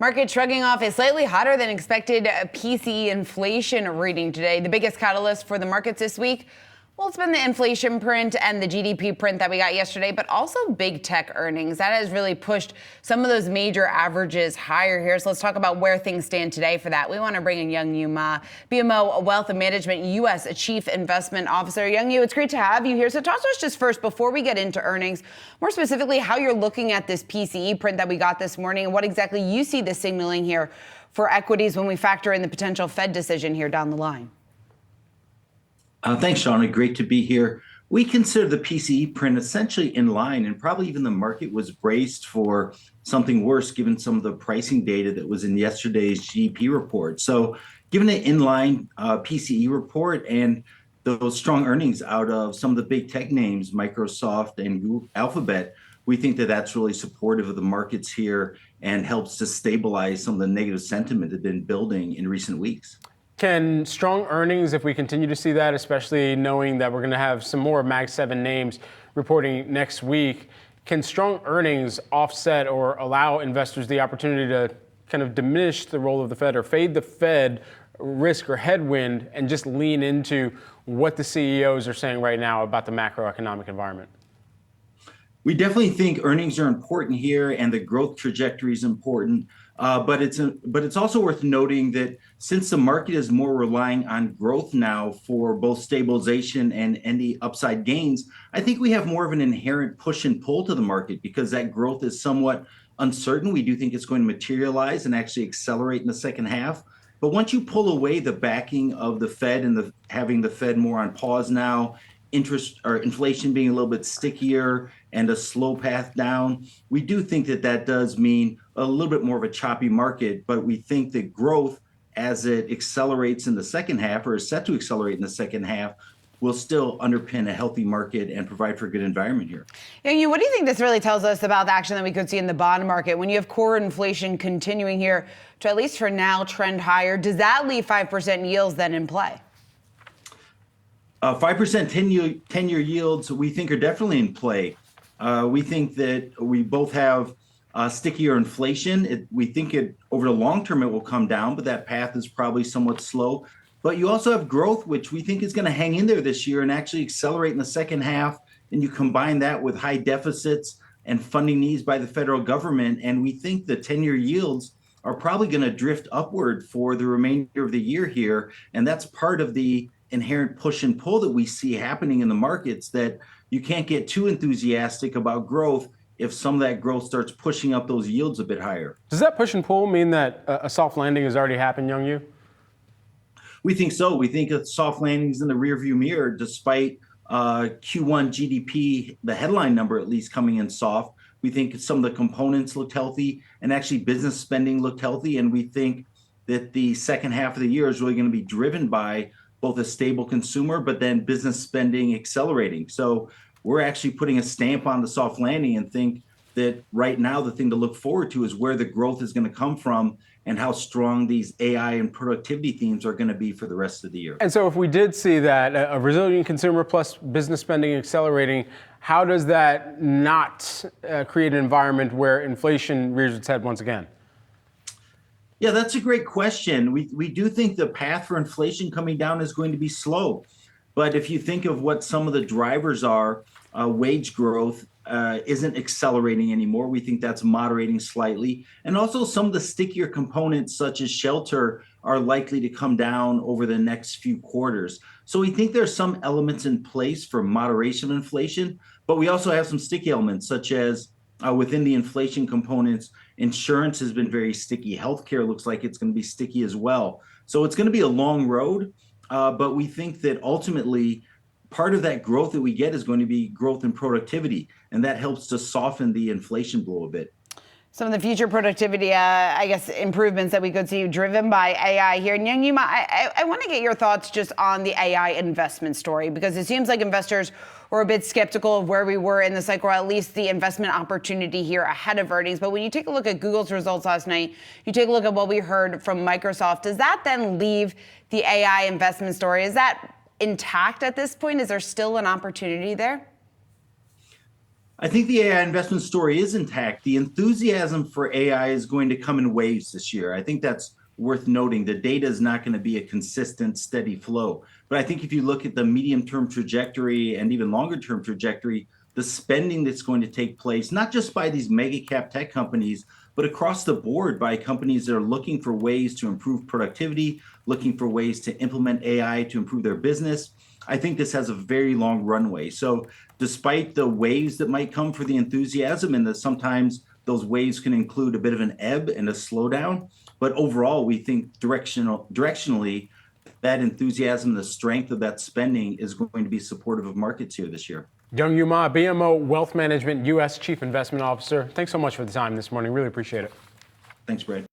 Market shrugging off a slightly hotter than expected PCE inflation reading today. The biggest catalyst for the markets this week, well, it's been the inflation print and the GDP print that we got yesterday, but also big tech earnings. That has really pushed some of those major averages higher here. So let's talk about where things stand today. For that, we want to bring in Youngyu Ma, BMO Wealth Management U.S. Chief Investment Officer. Youngyu, it's great to have you here. So talk to us just first, before we get into earnings, more specifically how you're looking at this PCE print that we got this morning and what exactly you see the signaling here for equities when we factor in the potential Fed decision here down the line. Thanks, Shauna. Great to be here. We consider the PCE print essentially in line, and probably even the market was braced for something worse given some of the pricing data that was in yesterday's GDP report. So given an inline PCE report and those strong earnings out of some of the big tech names, Microsoft and Google, Alphabet, we think that that's really supportive of the markets here and helps to stabilize some of the negative sentiment that had been building in recent weeks. Can strong earnings, if we continue to see that, especially knowing that we're going to have some more Mag 7 names reporting next week, can strong earnings offset or allow investors the opportunity to kind of diminish the role of the Fed or fade the Fed risk or headwind and just lean into what the CEOs are saying right now about the macroeconomic environment? We definitely think earnings are important here and the growth trajectory is important. But it's also worth noting that since the market is more relying on growth now for both stabilization and any upside gains, I think we have more of an inherent push and pull to the market because that growth is somewhat uncertain. We do think it's going to materialize and actually accelerate in the second half. But once you pull away the backing of the Fed and having the Fed more on pause now, interest or inflation being a little bit stickier and a slow path down, we do think that that does mean a little bit more of a choppy market, but we think that growth as it accelerates in the second half or is set to accelerate in the second half will still underpin a healthy market and provide for a good environment here. Youngyu, what do you think this really tells us about the action that we could see in the bond market? When you have core inflation continuing here to, at least for now, trend higher, does that leave 5% yields then in play? 5% 10-year yields we think are definitely in play. We think that we both have stickier inflation. We think over the long term it will come down, but that path is probably somewhat slow. But you also have growth, which we think is going to hang in there this year and actually accelerate in the second half. And you combine that with high deficits and funding needs by the federal government. And we think the 10-year yields are probably going to drift upward for the remainder of the year here. And that's part of the inherent push and pull that we see happening in the markets, that you can't get too enthusiastic about growth if some of that growth starts pushing up those yields a bit higher. Does that push and pull mean that a soft landing has already happened, Youngyu? We think so. We think a soft landing is in the rearview mirror, despite Q1 GDP, the headline number at least, coming in soft. We think some of the components looked healthy and actually business spending looked healthy. And we think that the second half of the year is really going to be driven by both a stable consumer, but then business spending accelerating. So we're actually putting a stamp on the soft landing and think that right now the thing to look forward to is where the growth is going to come from and how strong these AI and productivity themes are going to be for the rest of the year. And so if we did see that, a resilient consumer plus business spending accelerating, how does that not create an environment where inflation rears its head once again? Yeah, that's a great question. We do think the path for inflation coming down is going to be slow. But if you think of what some of the drivers are, wage growth isn't accelerating anymore. We think that's moderating slightly. And also some of the stickier components, such as shelter, are likely to come down over the next few quarters. So we think there's some elements in place for moderation of inflation, but we also have some sticky elements, such as within the inflation components, insurance has been very sticky. Healthcare looks like it's going to be sticky as well. So it's going to be a long road, but we think that ultimately part of that growth that we get is going to be growth in productivity, and that helps to soften the inflation blow a bit. Some of the future productivity, improvements that we could see driven by AI here. And Youngyu Ma, I want to get your thoughts just on the AI investment story, because it seems like investors were a bit skeptical of where we were in the cycle, or at least the investment opportunity here ahead of earnings. But when you take a look at Google's results last night, you take a look at what we heard from Microsoft, does that then leave the AI investment story? Is that intact at this point? Is there still an opportunity there? I think the AI investment story is intact. The enthusiasm for AI is going to come in waves this year. I think that's worth noting. The data is not going to be a consistent, steady flow. But I think if you look at the medium-term trajectory and even longer-term trajectory, the spending that's going to take place, not just by these mega cap tech companies, but across the board by companies that are looking for ways to improve productivity, looking for ways to implement AI to improve their business. I think this has a very long runway. So despite the waves that might come for the enthusiasm, and that sometimes those waves can include a bit of an ebb and a slowdown, but overall, we think directionally, that enthusiasm, the strength of that spending is going to be supportive of markets here this year. Young-Yu Ma, BMO Wealth Management U.S. Chief Investment Officer. Thanks so much for the time this morning. Really appreciate it. Thanks, Brad.